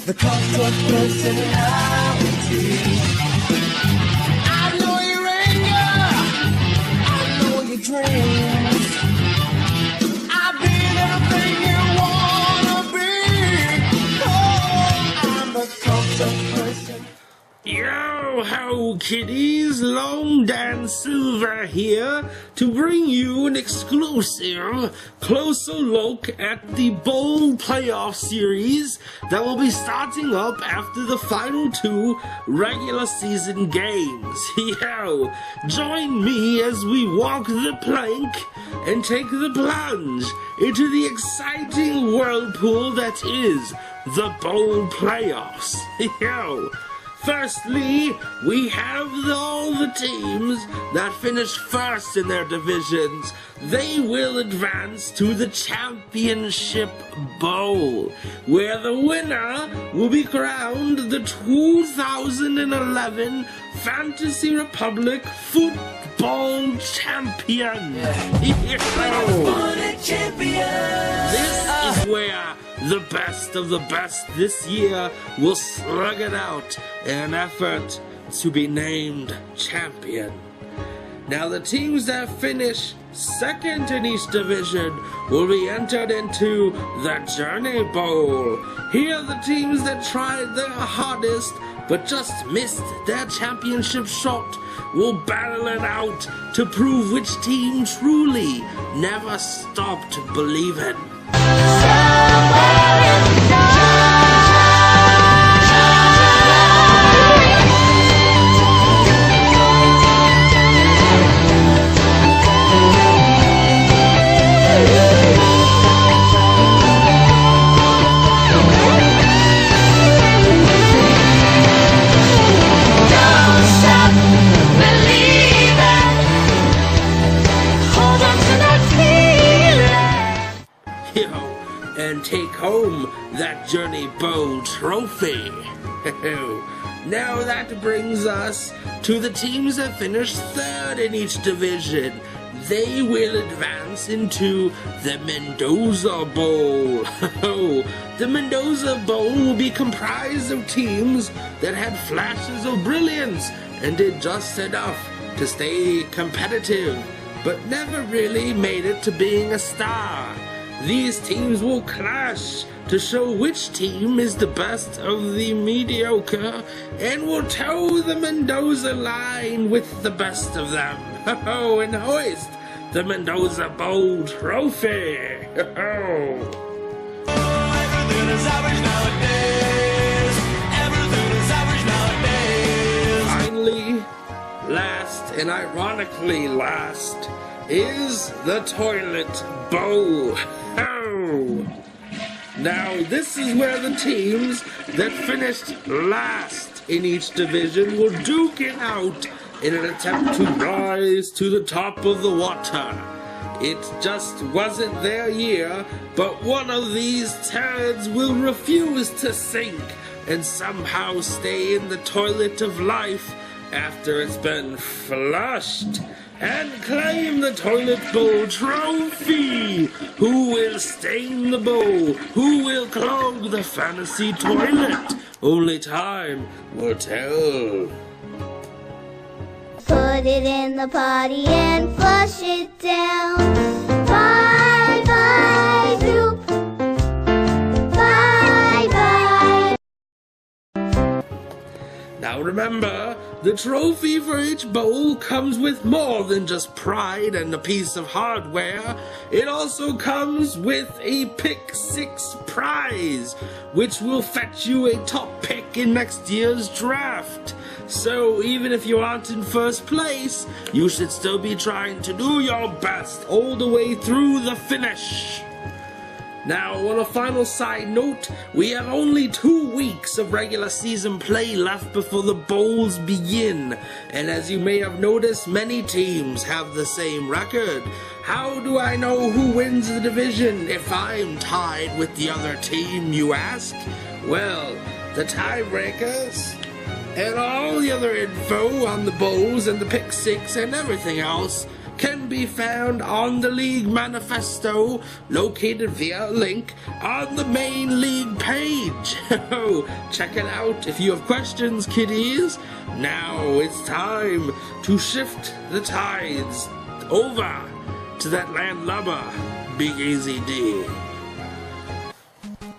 the cult of personality. I know your anger, I know your dreams. I've been everything you wanna be. Oh, I'm the cult of personality. Yo ho kiddies, Long Dan Silver here to bring you an exclusive closer look at the bowl playoff series that will be starting up after the final 2 regular season games. Yo, join me as we walk the plank and take the plunge into the exciting whirlpool that is the bowl playoffs. Yo, firstly, we have all the teams that finished first in their divisions. They will advance to the Championship Bowl, where the winner will be crowned the 2011 Fantasy Republic Football Champion. This is where the best of the best this year will slug it out in an effort to be named champion. Now the teams that finish second in each division will be entered into the Journey Bowl. Here the teams that tried their hardest but just missed their championship shot will battle it out to prove which team truly never stopped believing. And take home that Journey Bowl trophy. Now that brings us to the teams that finished third in each division. They will advance into the Mendoza Bowl. The Mendoza Bowl will be comprised of teams that had flashes of brilliance and did just enough to stay competitive, but never really made it to being a star. These teams will clash to show which team is the best of the mediocre and will toe the Mendoza line with the best of them. And hoist the Mendoza Bowl trophy. Everything is average nowadays. Everything is average nowadays. Finally, last and ironically last is the Toilet Bowl. Now this is where the teams that finished last in each division will duke it out in an attempt to rise to the top of the water. It just wasn't their year, but one of these turds will refuse to sink and somehow stay in the toilet of life after it's been flushed and claim the Toilet Bowl trophy. Who will stain the bowl? Who will clog the fantasy toilet? Only time will tell. Put it in the potty and flush it down. Bye bye poop. Bye bye. Now remember, the trophy for each bowl comes with more than just pride and a piece of hardware. It also comes with a Pick 6 prize, which will fetch you a top pick in next year's draft. So even if you aren't in first place, you should still be trying to do your best all the way through the finish. Now, on a final side note, we have only 2 weeks of regular season play left before the bowls begin, and as you may have noticed, many teams have the same record. How do I know who wins the division if I'm tied with the other team, you ask? Well, the tiebreakers and all the other info on the bowls and the Pick 6 and everything else can be found on the League Manifesto, located via a link on the main league page. Check it out if you have questions, kiddies. Now it's time to shift the tides over to that landlubber, Big Easy D.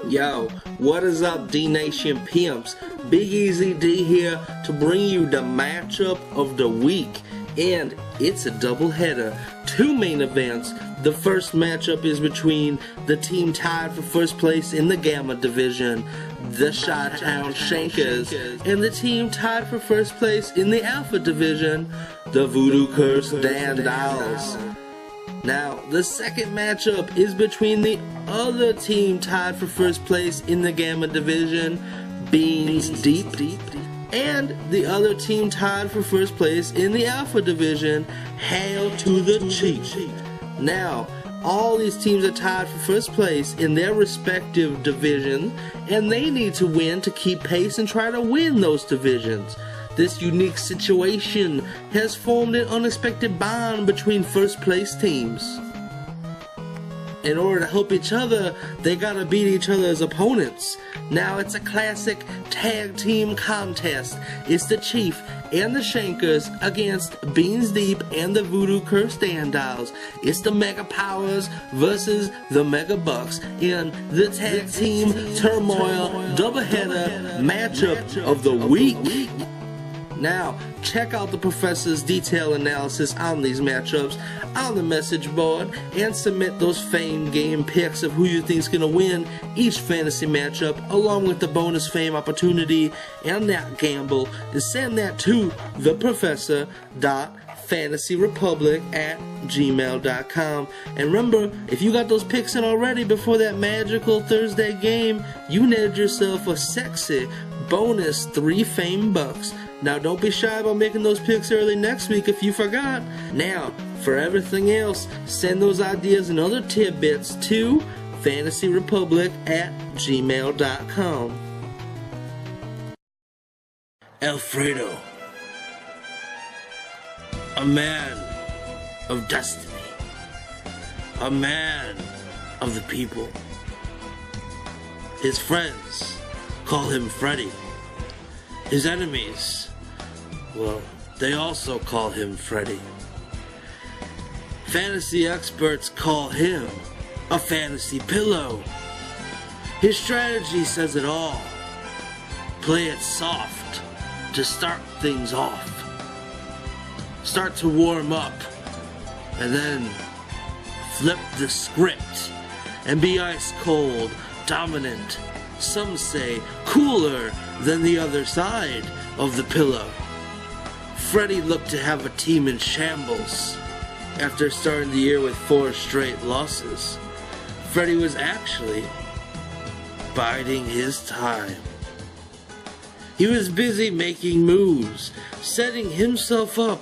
Yo, what is up, D-Nation pimps? Big Easy D here to bring you the matchup of the week. And it's a doubleheader. Two main events. The first matchup is between the team tied for first place in the Gamma Division, the Chi-Town Shankers, and the team tied for first place in the Alpha Division, the Voodoo Curse Dandals. Now, the second matchup is between the other team tied for first place in the Gamma Division, Beans Deep, and the other team tied for first place in the Alpha Division, Hail to the Chief. Now, all these teams are tied for first place in their respective divisions, and they need to win to keep pace and try to win those divisions. This unique situation has formed an unexpected bond between first place teams. In order to help each other, they gotta beat each other's opponents. Now it's a classic tag team contest. It's the Chief and the Shankers against Beans Deep and the Voodoo Curse Dandals. It's the Mega Powers versus the Mega Bucks in the tag team turmoil doubleheader matchup of the week. Now, check out the professor's detailed analysis on these matchups on the message board and submit those fame game picks of who you think is going to win each fantasy matchup, along with the bonus fame opportunity and that gamble, and send that to theprofessor.fantasyrepublic@gmail.com. And remember, if you got those picks in already before that magical Thursday game, you netted yourself a sexy bonus 3 fame bucks. Now don't be shy about making those picks early next week if you forgot. Now, for everything else, send those ideas and other tidbits to fantasyrepublic@gmail.com. Alfredo, a man of destiny, a man of the people. His friends call him Freddy. His enemies, well, they also call him Freddy. Fantasy experts call him a fantasy pillow. His strategy says it all. Play it soft to start things off. Start to warm up, and then flip the script and be ice cold, dominant. Some say cooler than the other side of the pillow. Freddy looked to have a team in shambles after starting the year with 4 straight losses. Freddy was actually biding his time. He was busy making moves, setting himself up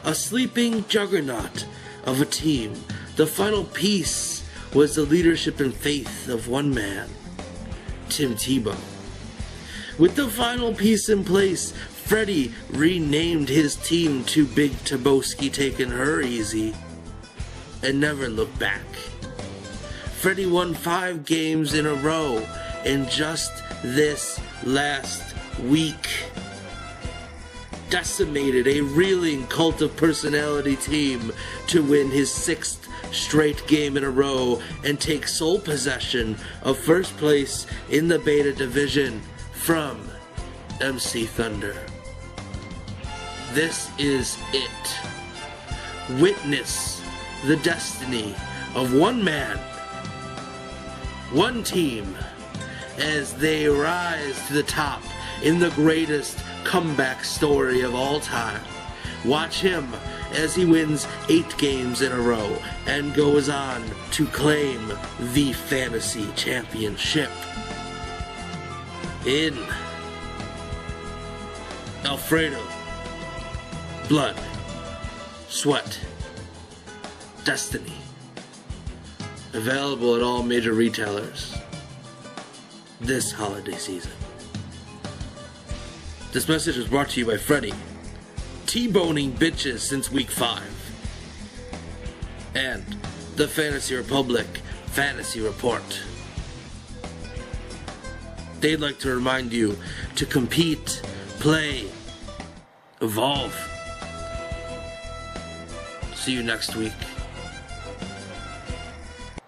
a sleeping juggernaut of a team. The final piece was the leadership and faith of one man, Tim Tebow. With the final piece in place, Freddy renamed his team to Big Tebowski, taking her easy, and never looked back. Freddy won 5 games in a row in just this last week. Decimated a reeling Cult of Personality team to win his 6th straight game in a row and take sole possession of first place in the Beta Division from MC Thunder. This is it. Witness the destiny of one man, one team, as they rise to the top in the greatest comeback story of all time. Watch him as he wins 8 games in a row and goes on to claim the fantasy championship. In Alfredo, Blood, Sweat, Destiny. Available at all major retailers this holiday season. This message was brought to you by Freddy, T-boning bitches since week 5. and the Fantasy Republic Fantasy Report. They'd like to remind you to compete, play, evolve. See you next week.